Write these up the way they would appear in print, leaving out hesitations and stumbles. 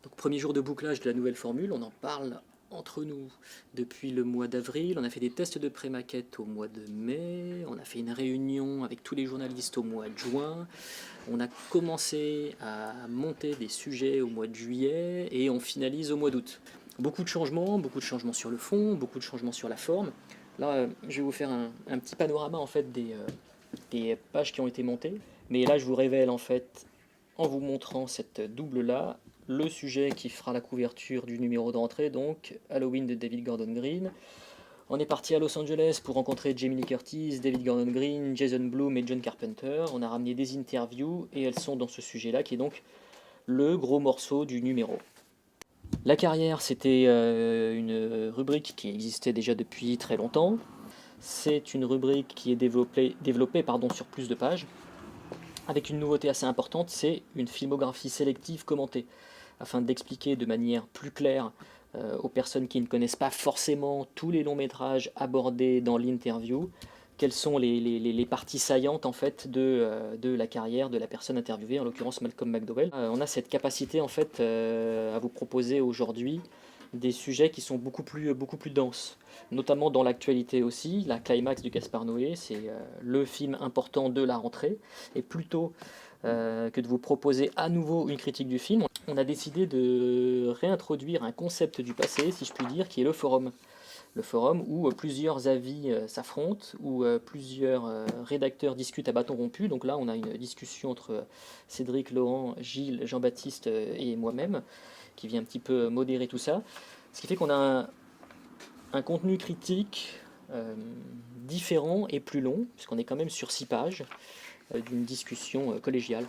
Donc, premier jour de bouclage de la nouvelle formule, on en parle entre nous depuis le mois d'avril. On a fait des tests de pré-maquette au mois de mai. On a fait une réunion avec tous les journalistes au mois de juin. On a commencé à monter des sujets au mois de juillet et on finalise au mois d'août. Beaucoup de changements sur le fond, beaucoup de changements sur la forme. Là, je vais vous faire un petit panorama en fait des pages qui ont été montées. Mais là, je vous révèle en fait, en vous montrant cette double-là, le sujet qui fera la couverture du numéro d'entrée, donc Halloween de David Gordon Green. On est parti à Los Angeles pour rencontrer Jamie Lee Curtis, David Gordon Green, Jason Blum et John Carpenter. On a ramené des interviews et elles sont dans ce sujet-là qui est donc le gros morceau du numéro. La carrière, c'était une rubrique qui existait déjà depuis très longtemps. C'est une rubrique qui est développée sur plus de pages, avec une nouveauté assez importante, c'est une filmographie sélective commentée, afin d'expliquer de manière plus claire aux personnes qui ne connaissent pas forcément tous les longs métrages abordés dans l'interview, quelles sont les parties saillantes en fait de la carrière de la personne interviewée, en l'occurrence Malcolm McDowell. On a cette capacité en fait à vous proposer aujourd'hui des sujets qui sont beaucoup plus denses, notamment dans l'actualité aussi. La climax du Gaspard Noé, c'est le film important de la rentrée, et plutôt que de vous proposer à nouveau une critique du film, on a décidé de réintroduire un concept du passé, si je puis dire, qui est le forum. Le forum où plusieurs avis s'affrontent, où plusieurs rédacteurs discutent à bâton rompu. Donc là, on a une discussion entre Cédric, Laurent, Gilles, Jean-Baptiste et moi-même, qui vient un petit peu modérer tout ça. Ce qui fait qu'on a un contenu critique différent et plus long, puisqu'on est quand même sur 6 pages d'une discussion collégiale.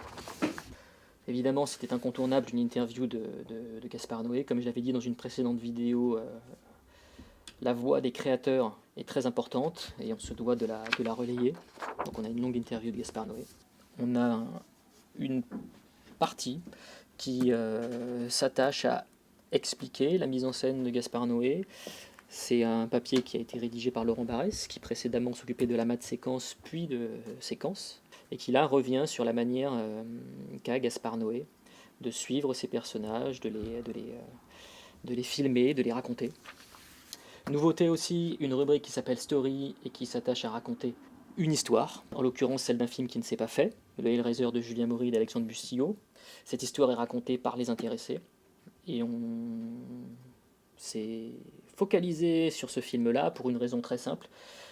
Évidemment, c'était incontournable d'une interview de Gaspard Noé. Comme je l'avais dit dans une précédente vidéo, la voix des créateurs est très importante et on se doit de la relayer. Donc on a une longue interview de Gaspard Noé. On a une partie qui s'attache à expliquer la mise en scène de Gaspard Noé. C'est un papier qui a été rédigé par Laurent Barès, qui précédemment s'occupait de la mat séquence puis de séquence, et qui là revient sur la manière qu'a Gaspard Noé de suivre ses personnages, de les filmer, de les raconter. Nouveauté aussi, une rubrique qui s'appelle Story et qui s'attache à raconter une histoire, en l'occurrence celle d'un film qui ne s'est pas fait, le Hellraiser de Julien Maury et d'Alexandre Bustillo. Cette histoire est racontée par les intéressés et on s'est focalisé sur ce film-là pour une raison très simple,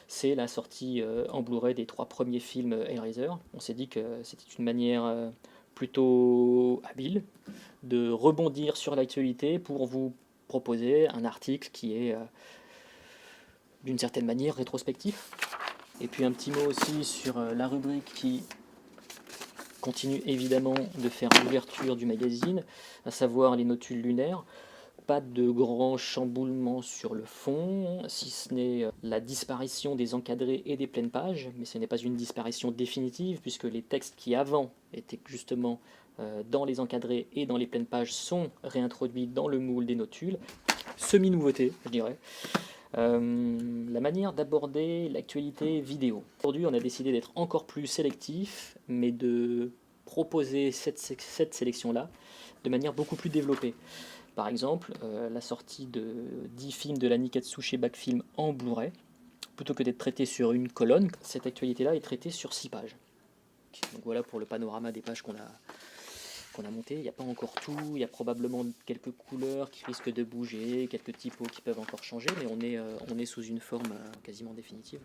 c'est la sortie en Blu-ray des 3 premiers films Hellraiser. On s'est dit que c'était une manière plutôt habile de rebondir sur l'actualité pour vous proposer un article qui est d'une certaine manière rétrospectif. Et puis un petit mot aussi sur la rubrique qui continue évidemment de faire l'ouverture du magazine, à savoir les notules lunaires. Pas de grand chamboulement sur le fond, si ce n'est la disparition des encadrés et des pleines pages, mais ce n'est pas une disparition définitive, puisque les textes qui avant étaient justement dans les encadrés et dans les pleines pages sont réintroduits dans le moule des notules. Semi-nouveauté, je dirais. La manière d'aborder l'actualité vidéo. Aujourd'hui, on a décidé d'être encore plus sélectif, mais de proposer cette sélection-là de manière beaucoup plus développée. Par exemple, la sortie de 10 films de la Nikatsu chez Backfilm en Blu-ray, plutôt que d'être traité sur une colonne, cette actualité-là est traitée sur 6 pages. Donc voilà pour le panorama des pages qu'on a monté. Il n'y a pas encore tout, il y a probablement quelques couleurs qui risquent de bouger, quelques typos qui peuvent encore changer, mais on est sous une forme quasiment définitive.